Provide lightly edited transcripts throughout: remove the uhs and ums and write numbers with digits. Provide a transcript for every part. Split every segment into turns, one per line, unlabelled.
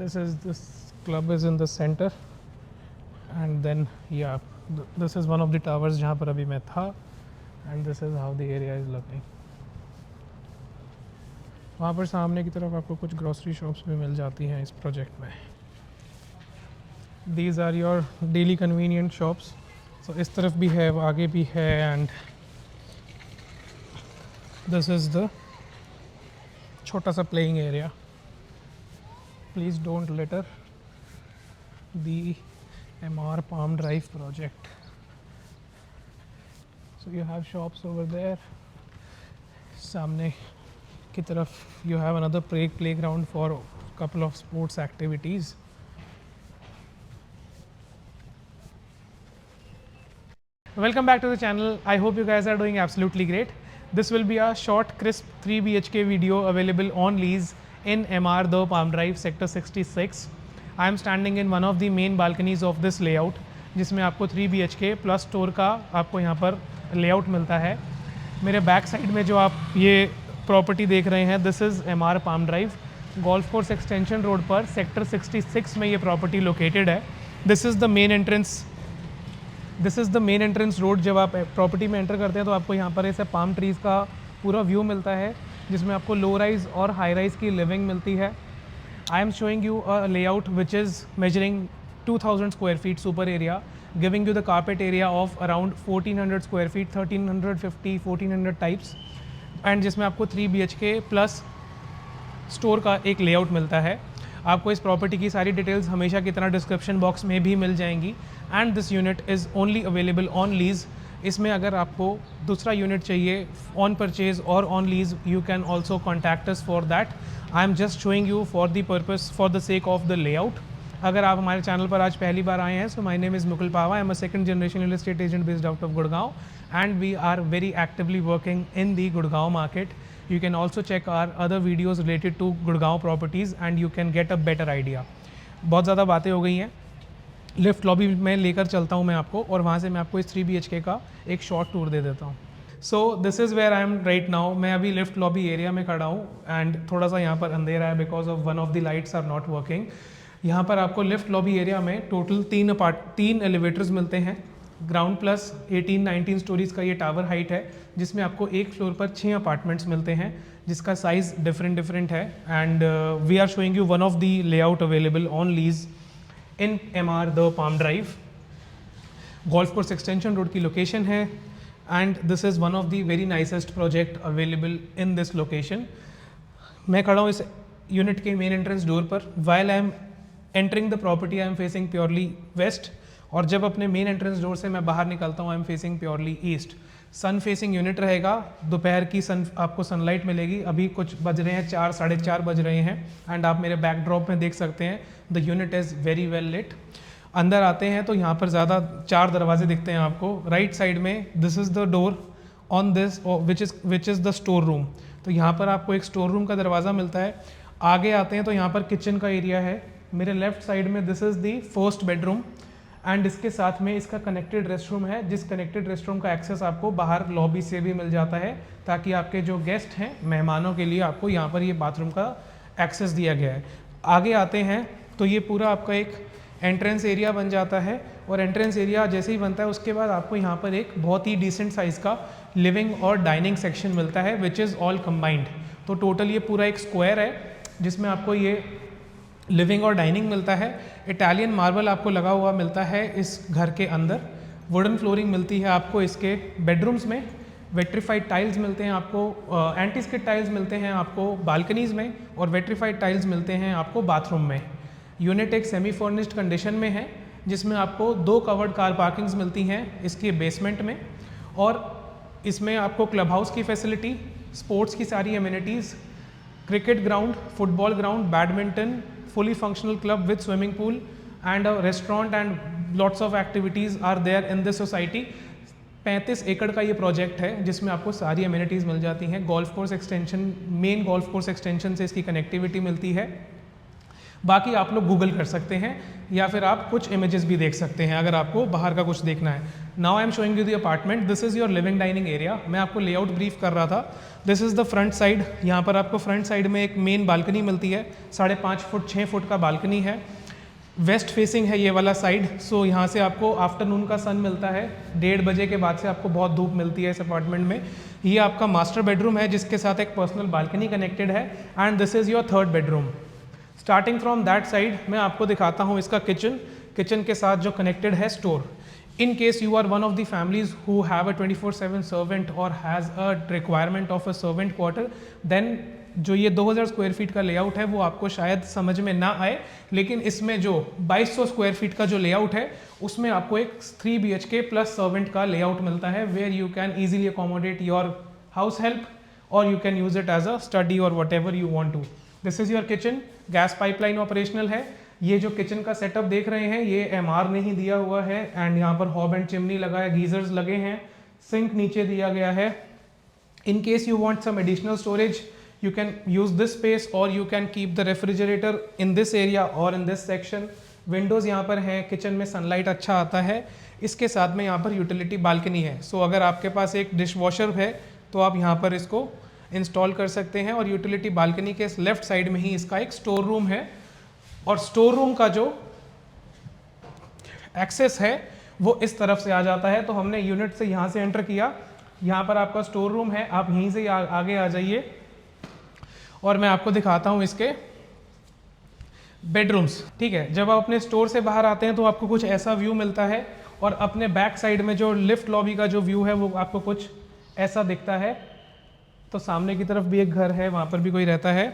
This club is in the center, and then yeah, this is one of the towers जहाँ पर अभी मैं था, and this is how the area is looking. वहाँ पर सामने की तरफ आपको कुछ ग्रोसरी शॉप्स भी मिल जाती हैं इस प्रोजेक्ट में. These are your daily convenient shops. So इस तरफ भी है, आगे भी है, and this is the छोटा सा playing area. Please don't litter the MR Palm Drive project. So you have shops over there. सामने की तरफ you have another playground for a couple of sports activities. Welcome back to the channel. I hope you guys are doing absolutely great. This will be a short, crisp 3 BHK video available on lease in MR The Palm Drive, Sector 66. I am standing in one of the main balconies of this layout, जिसमें आपको 3 BHK plus store का आपको यहाँ पर layout मिलता है. मेरे back side में जो आप ये प्रॉपर्टी देख रहे हैं, this is MR palm Drive, golf course extension road पर सेक्टर 66 में ये प्रॉपर्टी लोकेटेड है. This is the main entrance road. जब आप प्रॉपर्टी में एंटर करते हैं तो आपको यहाँ पर ऐसे पाम ट्रीज़ का पूरा व्यू मिलता है, जिसमें आपको लो राइज और हाई राइज की लिविंग मिलती है. I am showing you a layout which is measuring 2000 square feet super area, giving you the carpet area of around 1400 square feet, 1350 1400 types, and जिसमें आपको 3 BHK प्लस स्टोर का एक layout मिलता है. आपको इस प्रॉपर्टी की सारी डिटेल्स हमेशा की तरह डिस्क्रिप्शन बॉक्स में भी मिल जाएंगी. And this unit is only available on lease. इसमें अगर आपको दूसरा यूनिट चाहिए ऑन परचेज और on lease, you can also contact us for that. I am just showing you for the purpose, for the sake of the layout. अगर आप हमारे channel पर आज पहली बार आए हैं, so my name is Mukul Pawa. I am a second generation real estate agent based out of Gurgaon, and we are very actively working in the Gurgaon market. You can also check our other videos related to Gurgaon properties and you can get a better idea. बहुत ज़्यादा बातें हो गई हैं. Lift lobby में लेकर चलता हूँ मैं आपको, और वहाँ से मैं आपको इस 3 BHK का एक शॉर्ट टूर दे देता हूँ. So this is where I am right now. मैं अभी लिफ्ट लॉबी एरिया में खड़ा हूँ, एंड थोड़ा सा यहाँ पर अंधेरा है because of one of the lights are not working. यहाँ पर आपको लिफ्ट लॉबी एरिया में टोटल 3 एलिवेटर्स मिलते हैं. ग्राउंड प्लस 18-19 स्टोरीज़ का ये टावर हाइट है, जिसमें आपको एक फ्लोर पर 6 अपार्टमेंट्स मिलते हैं, जिसका साइज़ डिफरेंट है. And we are showing you one of the layout available on lease in MR the Palm Drive. Golf course extension road की लोकेशन है, and this is one of the very nicest project available in this location. मैं खड़ा हूँ इस unit के main entrance door पर. While I am entering the property I am facing purely west, और जब अपने मेन एंट्रेंस डोर से मैं बाहर निकलता हूँ I am facing purely east. Sun facing unit रहेगा. दोपहर की आपको सनलाइट मिलेगी. अभी कुछ बज रहे हैं 4 साढ़े 4 बज रहे हैं, एंड आप मेरे बैकड्रॉप में देख सकते हैं the unit is very well lit. अंदर आते हैं तो यहाँ पर ज़्यादा 4 दरवाजे दिखते हैं आपको. राइट साइड में this is the door on this which is the store room. तो यहाँ पर आपको एक स्टोर रूम का दरवाज़ा मिलता है. आगे आते हैं तो यहाँ पर किचन का एरिया है. मेरे लेफ्ट साइड में this is the first bedroom, and इसके साथ में इसका कनेक्टेड रेस्टरूम है, जिस कनेक्टेड रेस्टरूम का एक्सेस आपको बाहर लॉबी से भी मिल जाता है, ताकि आपके जो गेस्ट हैं, मेहमानों के लिए आपको यहाँ पर ये बाथरूम का एक्सेस दिया गया है. आगे आते हैं तो ये पूरा आपका एक एंट्रेंस एरिया बन जाता है, और एंट्रेंस एरिया जैसे ही बनता है उसके बाद आपको यहाँ पर एक बहुत ही डिसेंट साइज़ का लिविंग और डाइनिंग सेक्शन मिलता है, विच इज़ ऑल कंबाइंड. तो टोटल ये पूरा एक स्क्वायर है, जिसमें आपको ये लिविंग और डाइनिंग मिलता है. इटालियन मार्बल आपको लगा हुआ मिलता है इस घर के अंदर. वुडन फ्लोरिंग मिलती है आपको इसके बेडरूम्स में. वेट्रीफाइड टाइल्स मिलते हैं आपको, एंटी स्किड टाइल्स मिलते हैं आपको बालकनीज़ में, और वेट्रीफाइड टाइल्स मिलते हैं आपको बाथरूम में. यूनिट एक सेमी फर्निश्ड कंडीशन में है, जिसमें आपको 2 कवर्ड कार पार्किंग्स मिलती हैं इसके बेसमेंट में, और इसमें आपको क्लब हाउस की फैसिलिटी, स्पोर्ट्स की सारी amenities, cricket ground, football ground, badminton, fully functional club with swimming pool and a restaurant and lots of activities are there in this society. 35 एकड़ का ये प्रोजेक्ट है, जिसमें आपको सारी एमिनिटीज़ मिल जाती हैं. Golf course extension, main golf course extension से इसकी कनेक्टिविटी मिलती है. बाकी आप लोग गूगल कर सकते हैं या फिर आप कुछ इमेजेस भी देख सकते हैं अगर आपको बाहर का कुछ देखना है। Now I am showing you the apartment, this is your living dining area. मैं आपको लेआउट ब्रीफ कर रहा था। This is the front side. यहाँ पर आपको फ्रंट साइड में एक मेन बालकनी मिलती है, 5.5 फुट 6 फुट का बालकनी है। वेस्ट फेसिंग है ये वाला साइड, सो यहाँ से आपको आफ्टरनून का सन मिलता है। 1:30 बजे के बाद से आपको बहुत धूप मिलती है इस अपार्टमेंट में। ये आपका मास्टर बेडरूम है जिसके साथ एक पर्सनल बालकनी कनेक्टेड है, and this is your third bedroom. Starting from that side मैं आपको दिखाता हूँ इसका किचन के साथ जो कनेक्टेड है store. In case you are one of the families who have a 24/7 servant और has a requirement of a servant quarter, then जो ये 2000 स्क्वायर फीट का लेआउट है वो आपको शायद समझ में ना आए, लेकिन इसमें जो 2200 स्क्वायर फीट का जो लेआउट है उसमें आपको एक 3 BHK प्लस सर्वेंट का लेआउट मिलता है, where you can easily accommodate your house help और you can use it as a study और whatever you want to. This is your kitchen. Gas pipeline operational है। ये जो kitchen का setup देख रहे हैं ये MR ने ही दिया हुआ है, एंड यहाँ पर हॉब एंड चिमनी लगा है, गीजर्स लगे हैं, सिंक नीचे दिया गया है। In case you want some additional storage, you can use this space or you can keep the refrigerator in this area or in this section. Windows यहाँ पर हैं, किचन में सनलाइट अच्छा आता है। इसके साथ में यहाँ पर यूटिलिटी बालकनी है, सो अगर आपके पास एक डिश वॉशर है तो आप यहाँ पर इसको इंस्टॉल कर सकते हैं। और यूटिलिटी बालकनी के लेफ्ट साइड में ही इसका एक स्टोर रूम है, और स्टोर रूम का जो एक्सेस है वो इस तरफ से आ जाता है। तो हमने यूनिट से यहाँ से एंटर किया, यहाँ पर आपका स्टोर रूम है, आप यहीं से आगे आ जाइए और मैं आपको दिखाता हूँ इसके बेडरूम्स। ठीक है, जब आप अपने स्टोर से बाहर आते हैं तो आपको कुछ ऐसा व्यू मिलता है, और अपने बैक साइड में जो लिफ्ट लॉबी का जो व्यू है वो आपको कुछ ऐसा दिखता है। तो सामने की तरफ भी एक घर है, वहाँ पर भी कोई रहता है।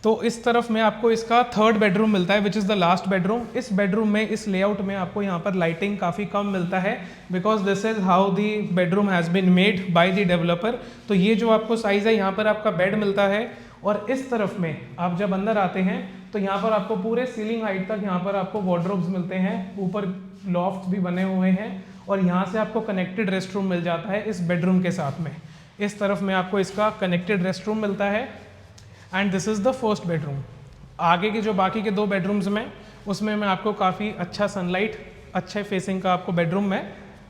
तो इस तरफ में आपको इसका थर्ड बेडरूम मिलता है, which is the last bedroom. इस बेडरूम में, इस लेआउट में आपको यहाँ पर लाइटिंग काफ़ी कम मिलता है, because this is how the bedroom has been made by the developer. तो ये जो आपको साइज़ है, यहाँ पर आपका बेड मिलता है, और इस तरफ में आप जब अंदर आते हैं तो यहाँ पर आपको पूरे सीलिंग हाइट तक यहाँ पर आपको वार्डरोब्स मिलते हैं, ऊपर लॉफ्ट भी बने हुए हैं, और यहाँ से आपको कनेक्टेड रेस्ट रूम मिल जाता है इस बेडरूम के साथ में। इस तरफ में आपको इसका कनेक्टेड रेस्ट रूम मिलता है, and this is the first bedroom. आगे के जो बाकी के 2 बेडरूम्स में, उसमें मैं आपको काफ़ी अच्छा सनलाइट, अच्छे फेसिंग का आपको बेडरूम मैं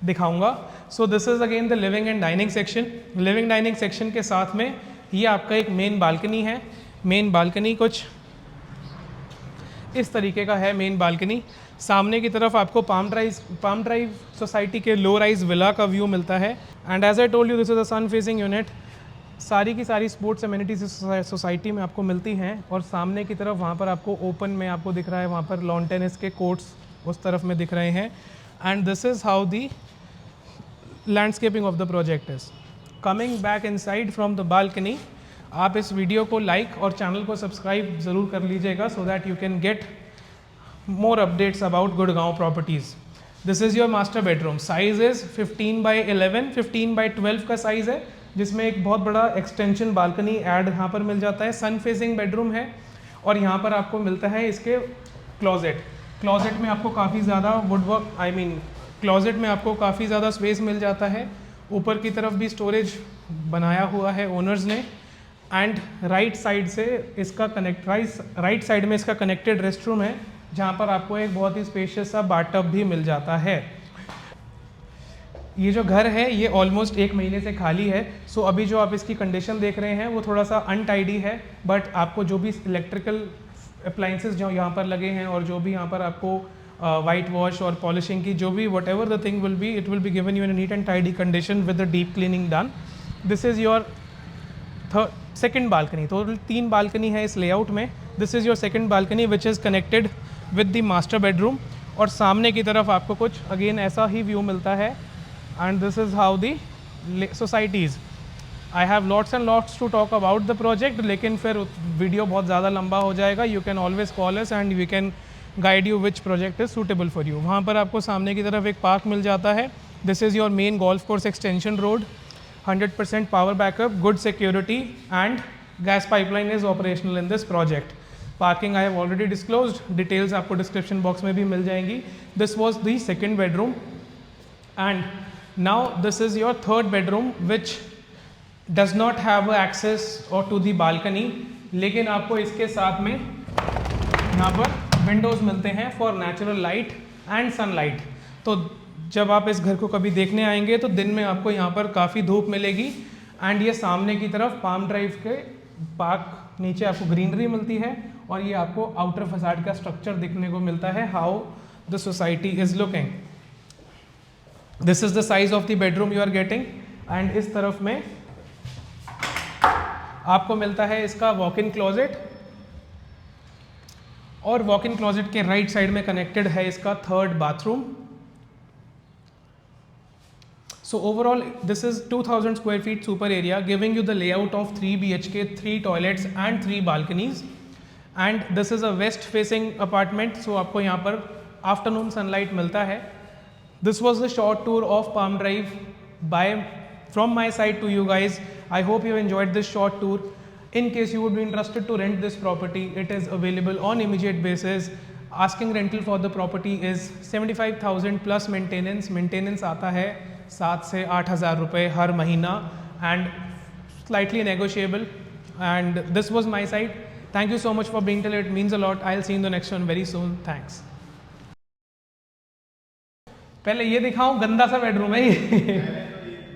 दिखाऊंगा। सो this is again the living and dining section. Living dining section के साथ में ये आपका एक मेन बालकनी है। मेन बालकनी कुछ इस तरीके का है। मेन बालकनी सामने की तरफ आपको पाम ड्राइव सोसाइटी के लो राइज विला का व्यू मिलता है, and as I told you this is a sun facing unit. सारी की सारी स्पोर्ट्स एमिनिटीज सोसाइटी में आपको मिलती हैं, और सामने की तरफ वहाँ पर आपको ओपन में आपको दिख रहा है, वहाँ पर लॉन टेनिस के कोर्ट्स उस तरफ में दिख रहे हैं, and this is how the landscaping of the project is. Coming back inside from the balcony, आप इस वीडियो को लाइक और चैनल को सब्सक्राइब ज़रूर कर लीजिएगा, so that you can get more updates about Gurgaon properties. This is your master bedroom. Size is 15/11, 15/12 का size है, जिसमें एक बहुत बड़ा एक्सटेंशन बालकनी ऐड यहाँ पर मिल जाता है। सन फेसिंग बेडरूम है, और यहाँ पर आपको मिलता है इसके क्लॉजेट में आपको काफ़ी ज़्यादा वुडवर्क क्लॉजेट में आपको काफ़ी ज़्यादा स्पेस मिल जाता है। ऊपर की तरफ भी स्टोरेज बनाया हुआ है ओनर्स ने, एंड राइट साइड से इसका राइट साइड में इसका कनेक्टेड रेस्ट रूम है, जहाँ पर आपको एक बहुत ही स्पेशियस सा बाथटब भी मिल जाता है। ये जो घर है ये ऑलमोस्ट 1 महीने से खाली है, सो अभी जो आप इसकी कंडीशन देख रहे हैं वो थोड़ा सा अनटाइडी है, बट आपको जो भी इलेक्ट्रिकल अप्लाइंसेस जो यहाँ पर लगे हैं, और जो भी यहाँ पर आपको वाइट वॉश और पॉलिशिंग की जो भी what ever the thing will be, it will be given you in neat and tidy condition with the deep cleaning done. This is your second balcony. तो 3 बालकनी है इस लेआउट में। This is your second balcony which is connected with the master bedroom, और सामने की तरफ आपको कुछ अगेन ऐसा ही व्यू मिलता है, and this is how the societies. I have lots and lots to talk about the project, लेकिन फिर वीडियो बहुत ज़्यादा लंबा हो जाएगा। You can always call us and we can guide you which project is suitable for you. वहाँ पर आपको सामने की तरफ एक पार्क मिल जाता है। This is your main golf course extension road. 100% power backup, good security, and gas pipeline is operational in this project. Parking I have already disclosed, details आपको डिस्क्रिप्शन बॉक्स में भी मिल जाएंगी। This was the second bedroom, and now this is your third bedroom which does not have access और to the balcony, लेकिन आपको इसके साथ में यहाँ पर विंडोज़ मिलते हैं for natural light and sunlight. तो जब आप इस घर को कभी देखने आएंगे तो दिन में आपको यहाँ पर काफ़ी धूप मिलेगी। एंड ये सामने की तरफ पाम ड्राइव के पार्क नीचे आपको ग्रीनरी मिलती है और ये आपको आउटर फसाड का स्ट्रक्चर दिखने को मिलता है, how the society is looking. This is the size of the bedroom you are getting. And इस तरफ में आपको मिलता है इसका वॉक इन क्लोजेट, और वॉक इन क्लोजेट के राइट साइड में कनेक्टेड है इसका third bathroom. So overall this is 2000 square feet super area, giving you the layout of 3 BHK, 3 toilets and 3 balconies. And this is a west facing apartment, so आपको यहाँ पर afternoon sunlight मिलता है। This was the short tour of Palm Drive from my side to you guys. I hope you enjoyed this short tour. In case you would be interested to rent this property, it is available on immediate basis. Asking rental for the property is 75,000 plus maintenance. Maintenance आता है 7 से 8,000 रुपये हर महीना, and slightly negotiable. And this was my side. Thank you so much for being till. It means a lot. I'll see you in the next one very soon. Thanks. पहले ये दिखाऊं, गंदा सा बेडरूम है ये।